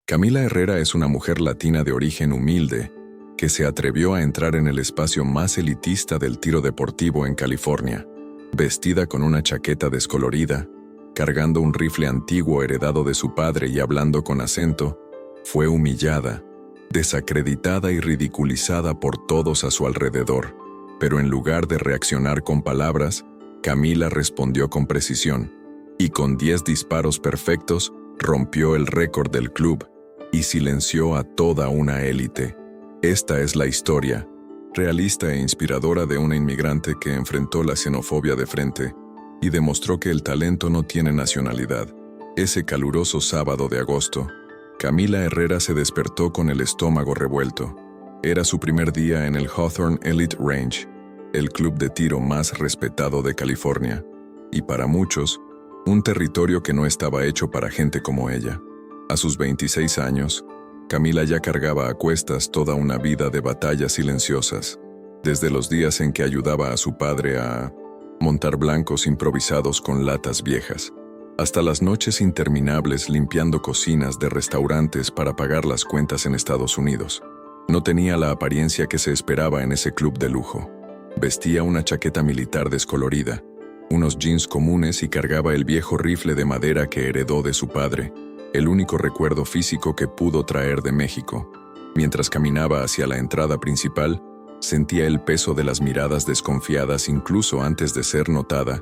Camila Herrera es una mujer latina de origen humilde que se atrevió a entrar en el espacio más elitista del tiro deportivo en California, vestida con una chaqueta descolorida, cargando un rifle antiguo heredado de su padre y hablando con acento. Fue humillada, desacreditada y ridiculizada por todos a su alrededor, pero en lugar de reaccionar con palabras, Camila respondió con precisión, y con 10 disparos perfectos rompió el récord del club y silenció a toda una élite. Esta es la historia, realista e inspiradora de una inmigrante que enfrentó la xenofobia de frente y demostró que el talento no tiene nacionalidad. Ese caluroso sábado de agosto, Camila Herrera se despertó con el estómago revuelto. Era su primer día en el Hawthorne Elite Range, el club de tiro más respetado de California, y para muchos, un territorio que no estaba hecho para gente como ella. A sus 26 años, Camila ya cargaba a cuestas toda una vida de batallas silenciosas, desde los días en que ayudaba a su padre a montar blancos improvisados con latas viejas, hasta las noches interminables limpiando cocinas de restaurantes para pagar las cuentas en Estados Unidos. No tenía la apariencia que se esperaba en ese club de lujo. Vestía una chaqueta militar descolorida, unos jeans comunes y cargaba el viejo rifle de madera que heredó de su padre, el único recuerdo físico que pudo traer de México. Mientras caminaba hacia la entrada principal, sentía el peso de las miradas desconfiadas incluso antes de ser notada.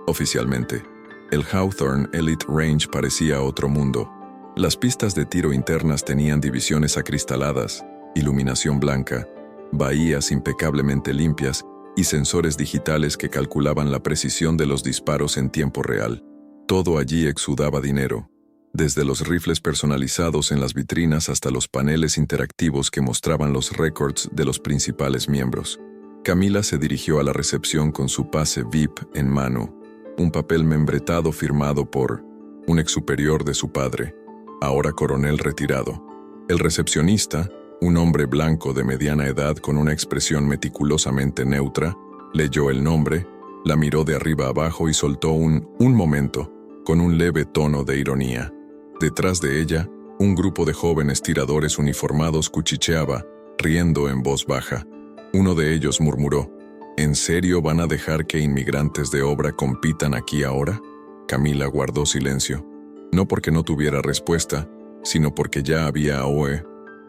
Oficialmente, el Hawthorne Elite Range parecía otro mundo. Las pistas de tiro internas tenían divisiones acristaladas, iluminación blanca, bahías impecablemente limpias y sensores digitales que calculaban la precisión de los disparos en tiempo real. Todo allí exudaba dinero, desde los rifles personalizados en las vitrinas hasta los paneles interactivos que mostraban los récords de los principales miembros. Camila se dirigió a la recepción con su pase VIP en mano, un papel membretado firmado por un ex superior de su padre, ahora coronel retirado. El recepcionista, un hombre blanco de mediana edad con una expresión meticulosamente neutra, leyó el nombre, la miró de arriba abajo y soltó un momento, con un leve tono de ironía. Detrás de ella, un grupo de jóvenes tiradores uniformados cuchicheaba, riendo en voz baja. Uno de ellos murmuró, ¿en serio van a dejar que inmigrantes de obra compitan aquí ahora? Camila guardó silencio, no porque no tuviera respuesta, sino porque ya había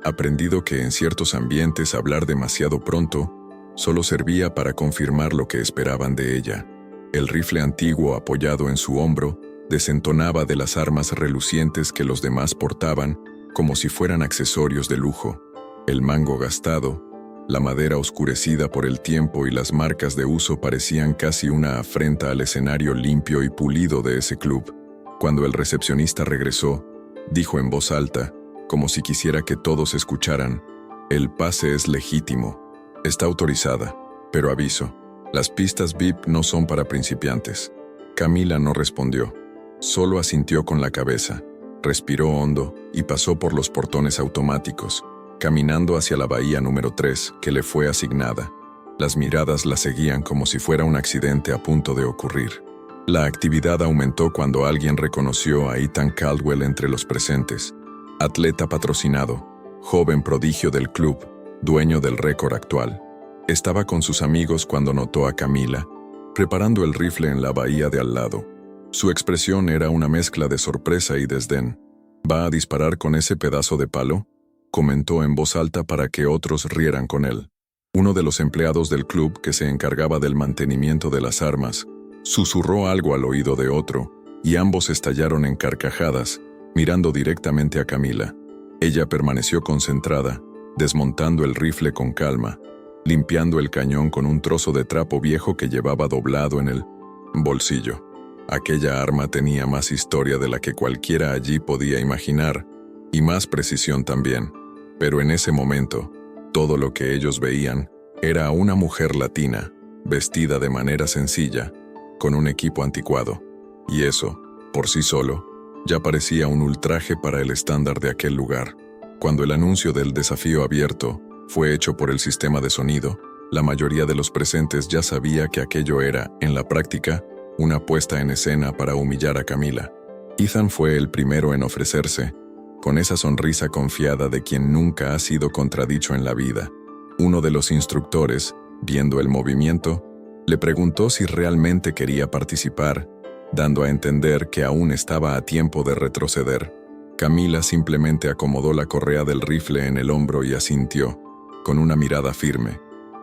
aprendido que en ciertos ambientes hablar demasiado pronto solo servía para confirmar lo que esperaban de ella. El rifle antiguo apoyado en su hombro desentonaba de las armas relucientes que los demás portaban como si fueran accesorios de lujo. El mango gastado, la madera oscurecida por el tiempo y las marcas de uso parecían casi una afrenta al escenario limpio y pulido de ese club. Cuando el recepcionista regresó, dijo en voz alta, como si quisiera que todos escucharan, el pase es legítimo, está autorizada, pero aviso, las pistas VIP no son para principiantes. Camila no respondió. Solo asintió con la cabeza, respiró hondo y pasó por los portones automáticos, caminando hacia la bahía número 3 que le fue asignada. Las miradas la seguían como si fuera un accidente a punto de ocurrir. La actividad aumentó cuando alguien reconoció a Ethan Caldwell entre los presentes, atleta patrocinado, joven prodigio del club, dueño del récord actual. Estaba con sus amigos cuando notó a Camila, preparando el rifle en la bahía de al lado. Su expresión era una mezcla de sorpresa y desdén. ¿Va a disparar con ese pedazo de palo?, comentó en voz alta para que otros rieran con él. Uno de los empleados del club que se encargaba del mantenimiento de las armas susurró algo al oído de otro, y ambos estallaron en carcajadas, mirando directamente a Camila. Ella permaneció concentrada, desmontando el rifle con calma, limpiando el cañón con un trozo de trapo viejo que llevaba doblado en el bolsillo. Aquella arma tenía más historia de la que cualquiera allí podía imaginar, y más precisión también. Pero en ese momento, todo lo que ellos veían era a una mujer latina, vestida de manera sencilla, con un equipo anticuado. Y eso, por sí solo, ya parecía un ultraje para el estándar de aquel lugar. Cuando el anuncio del desafío abierto fue hecho por el sistema de sonido, la mayoría de los presentes ya sabía que aquello era, en la práctica, una puesta en escena para humillar a Camila. Ethan fue el primero en ofrecerse, con esa sonrisa confiada de quien nunca ha sido contradicho en la vida. Uno de los instructores, viendo el movimiento, le preguntó si realmente quería participar, dando a entender que aún estaba a tiempo de retroceder. Camila simplemente acomodó la correa del rifle en el hombro y asintió, con una mirada firme.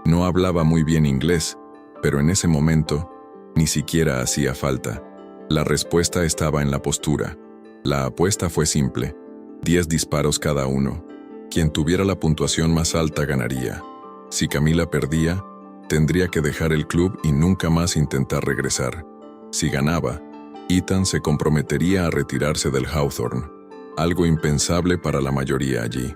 No hablaba muy bien inglés, pero en ese momento ni siquiera hacía falta. La respuesta estaba en la postura. La apuesta fue simple: 10 disparos cada uno. Quien tuviera la puntuación más alta ganaría. Si Camila perdía, tendría que dejar el club y nunca más intentar regresar. Si ganaba, Ethan se comprometería a retirarse del Hawthorne, algo impensable para la mayoría allí.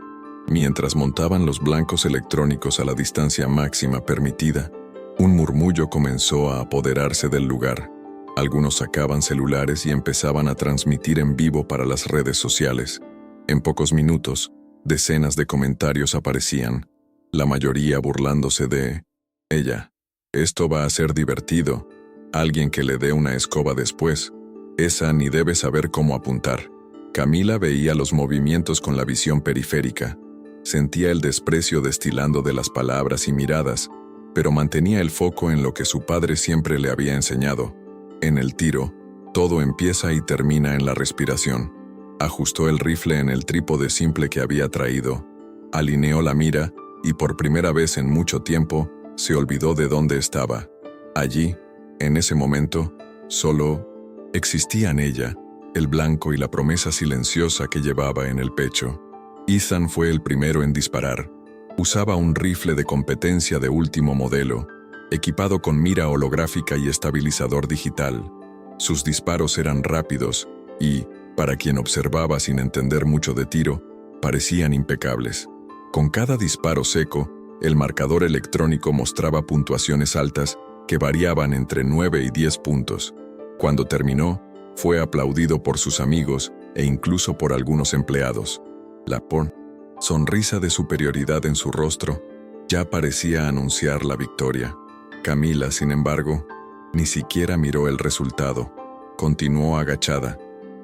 Mientras montaban los blancos electrónicos a la distancia máxima permitida, un murmullo comenzó a apoderarse del lugar. Algunos sacaban celulares y empezaban a transmitir en vivo para las redes sociales. En pocos minutos, decenas de comentarios aparecían, la mayoría burlándose de ella. Esto va a ser divertido. Alguien que le dé una escoba después. Esa ni debe saber cómo apuntar. Camila veía los movimientos con la visión periférica. Sentía el desprecio destilando de las palabras y miradas, pero mantenía el foco en lo que su padre siempre le había enseñado. En el tiro, todo empieza y termina en la respiración. Ajustó el rifle en el trípode simple que había traído, alineó la mira y por primera vez en mucho tiempo se olvidó de dónde estaba. Allí, en ese momento, solo existían ella, el blanco y la promesa silenciosa que llevaba en el pecho. Ethan fue el primero en disparar. Usaba un rifle de competencia de último modelo, equipado con mira holográfica y estabilizador digital. Sus disparos eran rápidos y, para quien observaba sin entender mucho de tiro, parecían impecables. Con cada disparo seco, el marcador electrónico mostraba puntuaciones altas que variaban entre 9 y 10 puntos. Cuando terminó, fue aplaudido por sus amigos e incluso por algunos empleados. La sonrisa de superioridad en su rostro ya parecía anunciar la victoria. Camila, sin embargo, ni siquiera miró el resultado. Continuó agachada,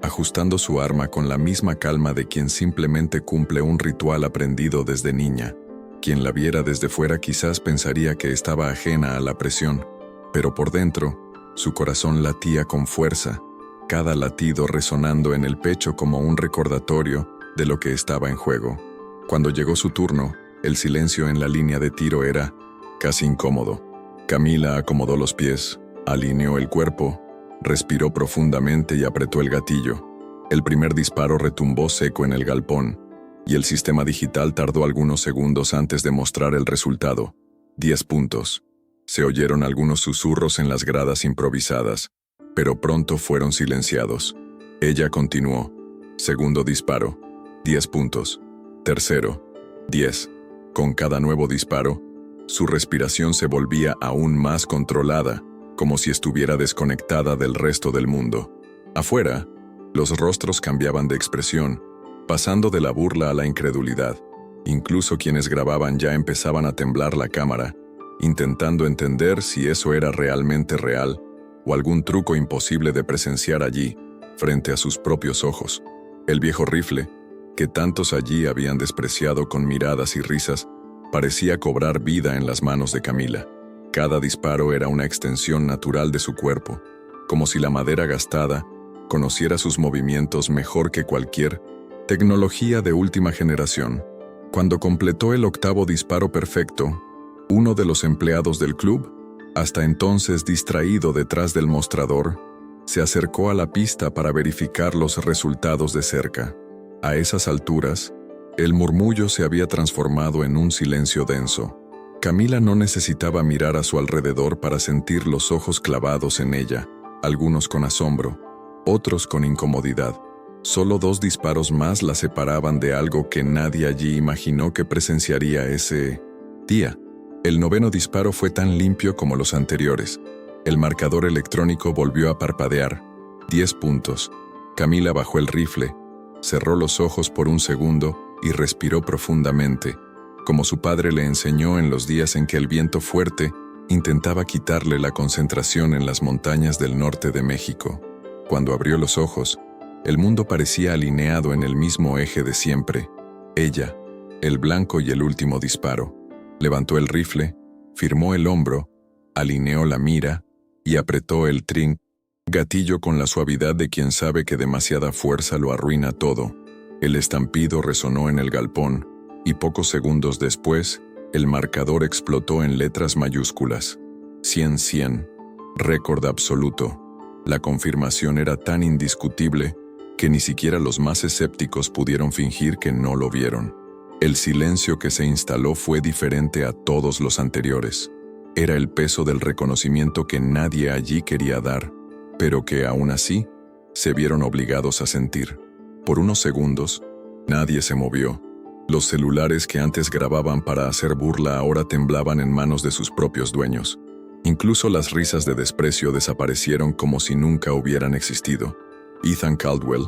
ajustando su arma con la misma calma de quien simplemente cumple un ritual aprendido desde niña. Quien la viera desde fuera quizás pensaría que estaba ajena a la presión, pero por dentro, su corazón latía con fuerza, cada latido resonando en el pecho como un recordatorio de lo que estaba en juego. Cuando llegó su turno, el silencio en la línea de tiro era casi incómodo. Camila acomodó los pies, alineó el cuerpo, respiró profundamente y apretó el gatillo. El primer disparo retumbó seco en el galpón, y el sistema digital tardó algunos segundos antes de mostrar el resultado. 10 puntos. Se oyeron algunos susurros en las gradas improvisadas, pero pronto fueron silenciados. Ella continuó. Segundo disparo. 10 puntos. Tercero. 10. Con cada nuevo disparo, su respiración se volvía aún más controlada, como si estuviera desconectada del resto del mundo. Afuera, los rostros cambiaban de expresión, pasando de la burla a la incredulidad. Incluso quienes grababan ya empezaban a temblar la cámara, intentando entender si eso era realmente real o algún truco imposible de presenciar allí, frente a sus propios ojos. El viejo rifle, que tantos allí habían despreciado con miradas y risas, parecía cobrar vida en las manos de Camila. Cada disparo era una extensión natural de su cuerpo, como si la madera gastada conociera sus movimientos mejor que cualquier tecnología de última generación. Cuando completó el octavo disparo perfecto, uno de los empleados del club, hasta entonces distraído detrás del mostrador, se acercó a la pista para verificar los resultados de cerca. A esas alturas, el murmullo se había transformado en un silencio denso. Camila no necesitaba mirar a su alrededor para sentir los ojos clavados en ella, algunos con asombro, otros con incomodidad. Solo 2 disparos más la separaban de algo que nadie allí imaginó que presenciaría ese día. El 9º disparo fue tan limpio como los anteriores. El marcador electrónico volvió a parpadear. 10 puntos. Camila bajó el rifle, cerró los ojos por un segundo y respiró profundamente, como su padre le enseñó en los días en que el viento fuerte intentaba quitarle la concentración en las montañas del norte de México. Cuando abrió los ojos, El mundo parecía alineado en el mismo eje de siempre. Ella, el blanco y el último disparo. Levantó el rifle, firmó el hombro, alineó la mira y apretó el gatillo con la suavidad de quien sabe que demasiada fuerza lo arruina todo. El estampido resonó en el galpón y pocos segundos después, el marcador explotó en letras mayúsculas. 100-100. Récord absoluto. La confirmación era tan indiscutible que ni siquiera los más escépticos pudieron fingir que no lo vieron. El silencio que se instaló fue diferente a todos los anteriores. Era el peso del reconocimiento que nadie allí quería dar, pero que aún así se vieron obligados a sentir. Por unos segundos, nadie se movió. Los celulares que antes grababan para hacer burla ahora temblaban en manos de sus propios dueños. Incluso las risas de desprecio desaparecieron como si nunca hubieran existido. Ethan Caldwell,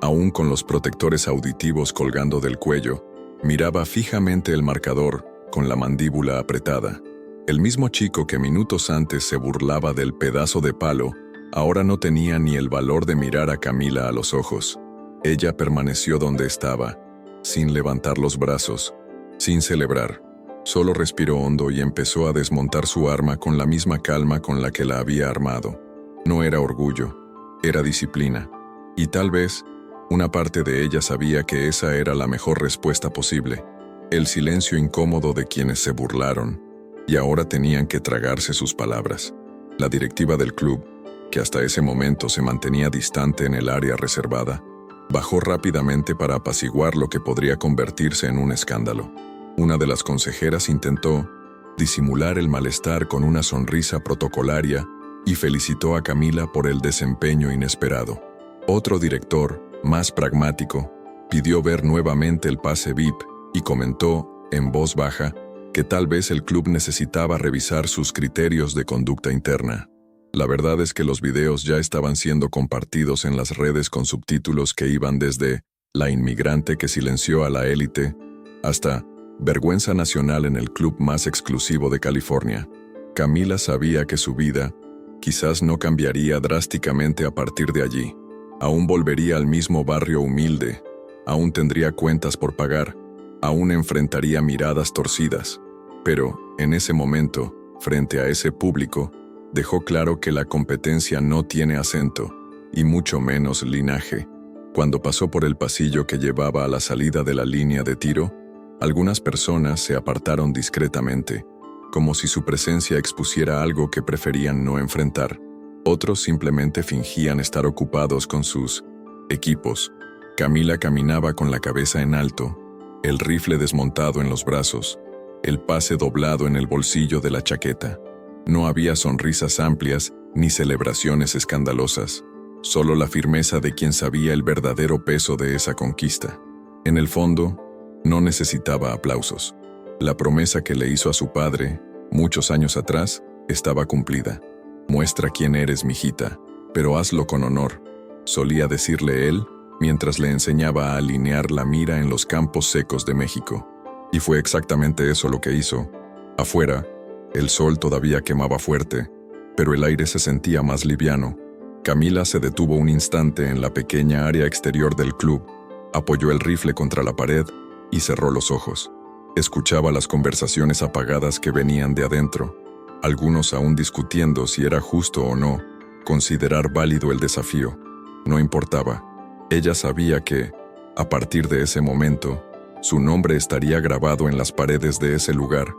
aún con los protectores auditivos colgando del cuello, miraba fijamente el marcador, con la mandíbula apretada. El mismo chico que minutos antes se burlaba del pedazo de palo, ahora no tenía ni el valor de mirar a Camila a los ojos. Ella permaneció donde estaba, sin levantar los brazos, sin celebrar. Solo respiró hondo y empezó a desmontar su arma con la misma calma con la que la había armado. No era orgullo, era disciplina. Y tal vez, una parte de ella sabía que esa era la mejor respuesta posible. El silencio incómodo de quienes se burlaron, y ahora tenían que tragarse sus palabras. La directiva del club, que hasta ese momento se mantenía distante en el área reservada, bajó rápidamente para apaciguar lo que podría convertirse en un escándalo. Una de las consejeras intentó disimular el malestar con una sonrisa protocolaria y felicitó a Camila por el desempeño inesperado. Otro director, más pragmático, pidió ver nuevamente el pase VIP y comentó, en voz baja, que tal vez el club necesitaba revisar sus criterios de conducta interna. La verdad es que los videos ya estaban siendo compartidos en las redes con subtítulos que iban desde «La inmigrante que silenció a la élite» hasta «Vergüenza nacional en el club más exclusivo de California». Camila sabía que su vida quizás no cambiaría drásticamente a partir de allí. Aún volvería al mismo barrio humilde, aún tendría cuentas por pagar, aún enfrentaría miradas torcidas. Pero, en ese momento, frente a ese público, dejó claro que la competencia no tiene acento, y mucho menos linaje. Cuando pasó por el pasillo que llevaba a la salida de la línea de tiro, algunas personas se apartaron discretamente, como si su presencia expusiera algo que preferían no enfrentar. Otros simplemente fingían estar ocupados con sus equipos. Camila caminaba con la cabeza en alto, el rifle desmontado en los brazos, el pase doblado en el bolsillo de la chaqueta. No había sonrisas amplias ni celebraciones escandalosas, solo la firmeza de quien sabía el verdadero peso de esa conquista. En el fondo, no necesitaba aplausos. La promesa que le hizo a su padre, muchos años atrás, estaba cumplida. «Muestra quién eres, mijita, pero hazlo con honor», solía decirle él, mientras le enseñaba a alinear la mira en los campos secos de México. Y fue exactamente eso lo que hizo. Afuera, el sol todavía quemaba fuerte, pero el aire se sentía más liviano. Camila se detuvo un instante en la pequeña área exterior del club, apoyó el rifle contra la pared y cerró los ojos. Escuchaba las conversaciones apagadas que venían de adentro, algunos aún discutiendo si era justo o no considerar válido el desafío. No importaba. Ella sabía que, a partir de ese momento, su nombre estaría grabado en las paredes de ese lugar,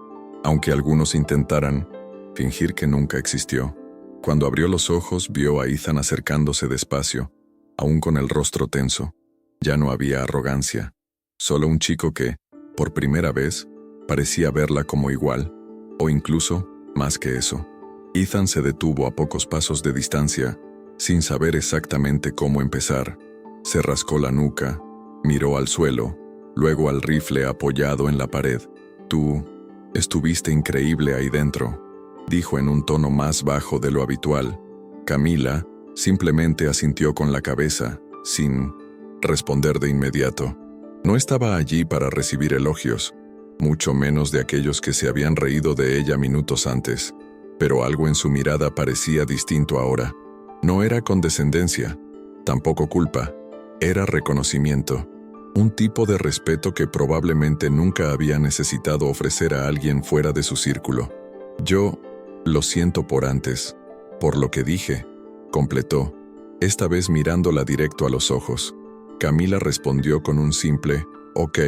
aunque algunos intentaran fingir que nunca existió. Cuando abrió los ojos, vio a Ethan acercándose despacio, aún con el rostro tenso. Ya no había arrogancia, solo un chico que, por primera vez, parecía verla como igual, o incluso más que eso. Ethan se detuvo a pocos pasos de distancia, sin saber exactamente cómo empezar. Se rascó la nuca, miró al suelo, luego al rifle apoyado en la pared. «Tú estuviste increíble ahí dentro», dijo en un tono más bajo de lo habitual. Camila simplemente asintió con la cabeza, sin responder de inmediato. No estaba allí para recibir elogios, mucho menos de aquellos que se habían reído de ella minutos antes, pero algo en su mirada parecía distinto ahora. No era condescendencia, tampoco culpa, Era reconocimiento, un tipo de respeto que probablemente nunca había necesitado ofrecer a alguien fuera de su círculo. Yo lo siento por antes, por lo que dije, completó, esta vez mirándola directo a los ojos. Camila respondió con un simple, ok.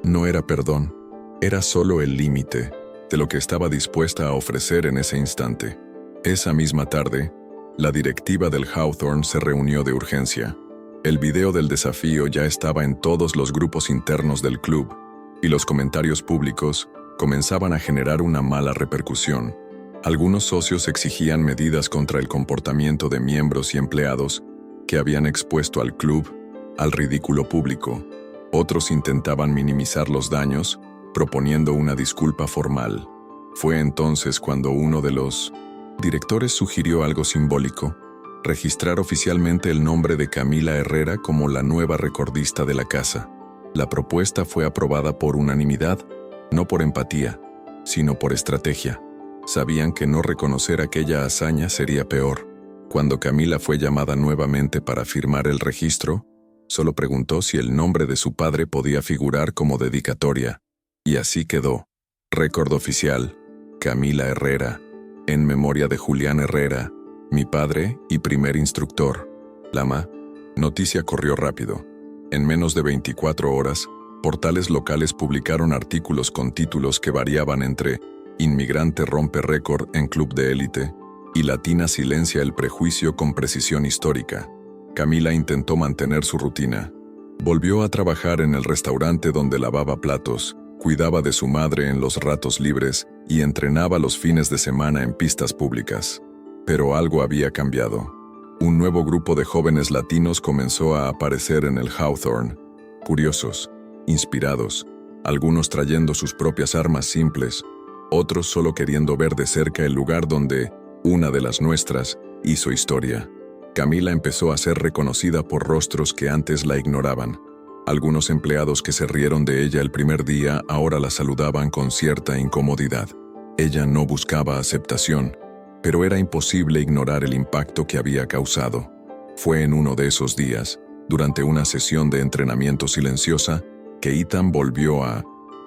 No era perdón, era solo el límite de lo que estaba dispuesta a ofrecer en ese instante. Esa misma tarde, la directiva del Hawthorne se reunió de urgencia. El video del desafío ya estaba en todos los grupos internos del club, y los comentarios públicos comenzaban a generar una mala repercusión. Algunos socios exigían medidas contra el comportamiento de miembros y empleados que habían expuesto al club al ridículo público. Otros intentaban minimizar los daños, proponiendo una disculpa formal. Fue entonces cuando uno de los directores sugirió algo simbólico: registrar oficialmente el nombre de Camila Herrera como la nueva recordista de la casa. La propuesta fue aprobada por unanimidad, no por empatía, sino por estrategia. Sabían que no reconocer aquella hazaña sería peor. Cuando Camila fue llamada nuevamente para firmar el registro, solo preguntó si el nombre de su padre podía figurar como dedicatoria, y así quedó. Récord oficial: Camila Herrera, en memoria de Julián Herrera, mi padre y primer instructor. La noticia corrió rápido. En menos de 24 horas, portales locales publicaron artículos con títulos que variaban entre Inmigrante rompe récord en club de élite y Latina silencia el prejuicio con precisión histórica. Camila intentó mantener su rutina. Volvió a trabajar en el restaurante donde lavaba platos, cuidaba de su madre en los ratos libres y entrenaba los fines de semana en pistas públicas. Pero algo había cambiado. Un nuevo grupo de jóvenes latinos comenzó a aparecer en el Hawthorne, curiosos, inspirados, algunos trayendo sus propias armas simples, otros solo queriendo ver de cerca el lugar donde una de las nuestras hizo historia. Camila empezó a ser reconocida por rostros que antes la ignoraban. Algunos empleados que se rieron de ella el primer día ahora la saludaban con cierta incomodidad. Ella no buscaba aceptación, pero era imposible ignorar el impacto que había causado. Fue en uno de esos días, durante una sesión de entrenamiento silenciosa, que Ethan volvió a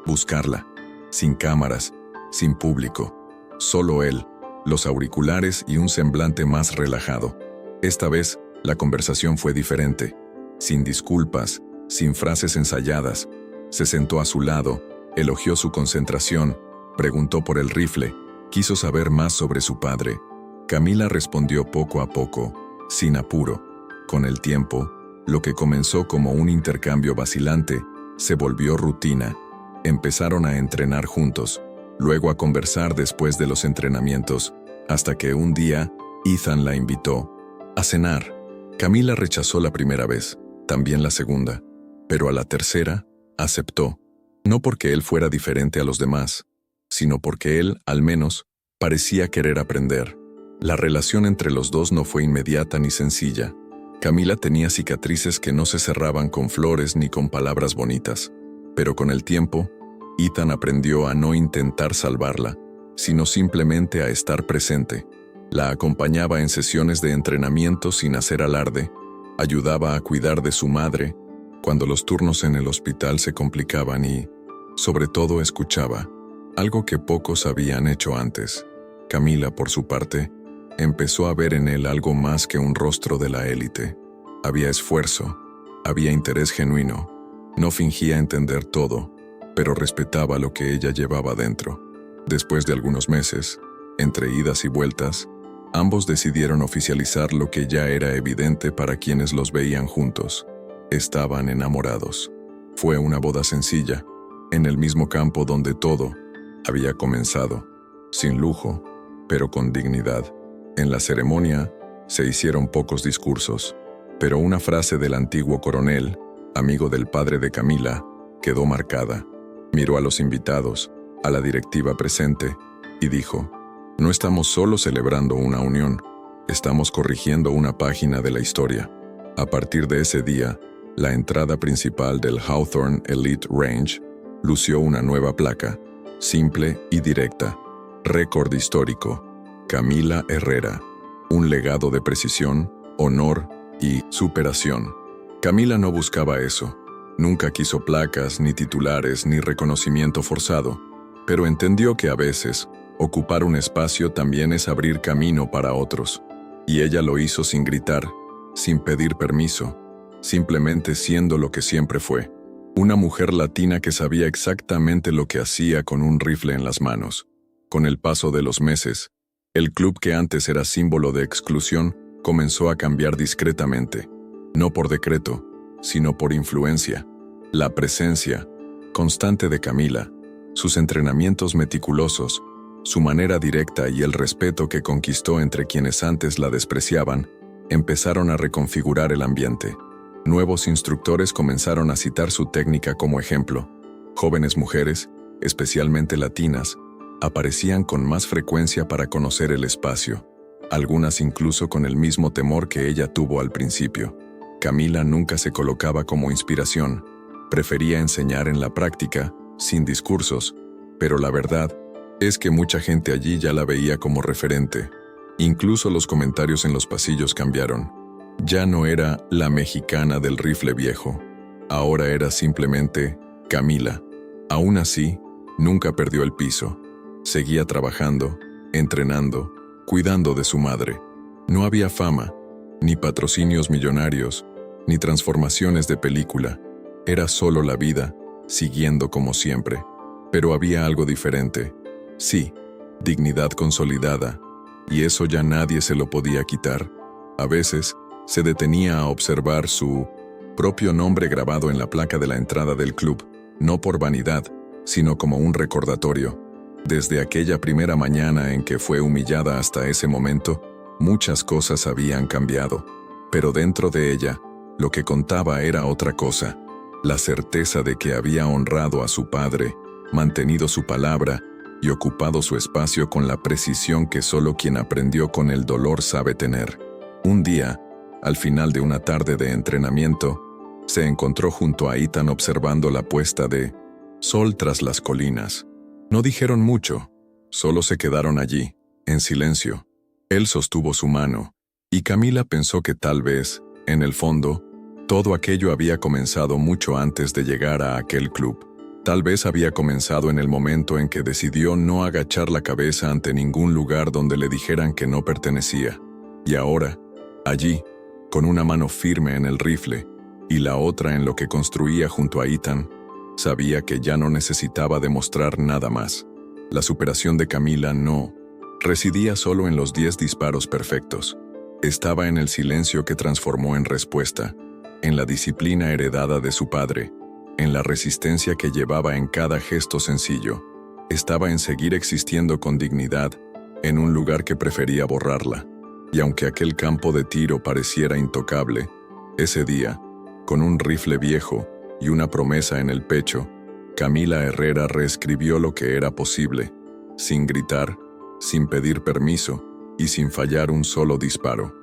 buscarla, sin cámaras, sin público, solo él, los auriculares y un semblante más relajado. Esta vez, la conversación fue diferente, sin disculpas, sin frases ensayadas. Se sentó a su lado, elogió su concentración, preguntó por el rifle, quiso saber más sobre su padre. Camila respondió poco a poco, sin apuro. Con el tiempo, lo que comenzó como un intercambio vacilante se volvió rutina. Empezaron a entrenar juntos, luego a conversar después de los entrenamientos, hasta que un día, Ethan la invitó a cenar. Camila rechazó la primera vez, también la segunda, pero a la tercera, aceptó. No porque él fuera diferente a los demás, sino porque él, al menos, parecía querer aprender. La relación entre los dos no fue inmediata ni sencilla. Camila tenía cicatrices que no se cerraban con flores ni con palabras bonitas, pero con el tiempo, Ethan aprendió a no intentar salvarla, sino simplemente a estar presente. La acompañaba en sesiones de entrenamiento sin hacer alarde, ayudaba a cuidar de su madre cuando los turnos en el hospital se complicaban y, sobre todo, escuchaba, algo que pocos habían hecho antes. Camila, por su parte, empezó a ver en él algo más que un rostro de la élite. Había esfuerzo, había interés genuino, no fingía entender todo, pero respetaba lo que ella llevaba dentro. Después de algunos meses, entre idas y vueltas, ambos decidieron oficializar lo que ya era evidente para quienes los veían juntos. Estaban enamorados. Fue una boda sencilla, en el mismo campo donde todo había comenzado, sin lujo, pero con dignidad. En la ceremonia se hicieron pocos discursos, pero una frase del antiguo coronel, amigo del padre de Camila, quedó marcada. Miró a los invitados, a la directiva presente, y dijo: no estamos solo celebrando una unión, estamos corrigiendo una página de la historia. A partir de ese día, la entrada principal del Hawthorne Elite Range lució una nueva placa, simple y directa: récord histórico, Camila Herrera, un legado de precisión, honor y superación. Camila no buscaba eso. Nunca quiso placas, ni titulares, ni reconocimiento forzado, pero entendió que a veces, ocupar un espacio también es abrir camino para otros. Y ella lo hizo sin gritar, sin pedir permiso, simplemente siendo lo que siempre fue. Una mujer latina que sabía exactamente lo que hacía con un rifle en las manos. Con el paso de los meses, el club que antes era símbolo de exclusión comenzó a cambiar discretamente, no por decreto, sino por influencia. La presencia constante de Camila, sus entrenamientos meticulosos, su manera directa y el respeto que conquistó entre quienes antes la despreciaban, empezaron a reconfigurar el ambiente. Nuevos instructores comenzaron a citar su técnica como ejemplo. Jóvenes mujeres, especialmente latinas, aparecían con más frecuencia para conocer el espacio, algunas incluso con el mismo temor que ella tuvo al principio. Camila nunca se colocaba como inspiración, prefería enseñar en la práctica, sin discursos, pero la verdad es que mucha gente allí ya la veía como referente. Incluso los comentarios en los pasillos cambiaron. Ya no era la mexicana del rifle viejo, ahora era simplemente Camila. Aún así, nunca perdió el piso. Seguía trabajando, entrenando, cuidando de su madre. No había fama, ni patrocinios millonarios, ni transformaciones de película. Era solo la vida, siguiendo como siempre. Pero había algo diferente. Sí, dignidad consolidada, y eso ya nadie se lo podía quitar. A veces, se detenía a observar su propio nombre grabado en la placa de la entrada del club, no por vanidad, sino como un recordatorio. Desde aquella primera mañana en que fue humillada hasta ese momento, muchas cosas habían cambiado, pero dentro de ella, lo que contaba era otra cosa, la certeza de que había honrado a su padre, mantenido su palabra y ocupado su espacio con la precisión que solo quien aprendió con el dolor sabe tener. Un día, al final de una tarde de entrenamiento, se encontró junto a Ethan observando la puesta de sol tras las colinas. No dijeron mucho, solo se quedaron allí, en silencio. Él sostuvo su mano, y Camila pensó que tal vez, en el fondo, todo aquello había comenzado mucho antes de llegar a aquel club. Tal vez había comenzado en el momento en que decidió no agachar la cabeza ante ningún lugar donde le dijeran que no pertenecía. Y ahora, allí, con una mano firme en el rifle y la otra en lo que construía junto a Ethan, sabía que ya no necesitaba demostrar nada más. La superación de Camila no residía solo en los 10 disparos perfectos. Estaba en el silencio que transformó en respuesta, en la disciplina heredada de su padre, en la resistencia que llevaba en cada gesto sencillo. Estaba en seguir existiendo con dignidad, en un lugar que prefería borrarla. Y aunque aquel campo de tiro pareciera intocable, ese día, con un rifle viejo y una promesa en el pecho, Camila Herrera reescribió lo que era posible, sin gritar, sin pedir permiso y sin fallar un solo disparo.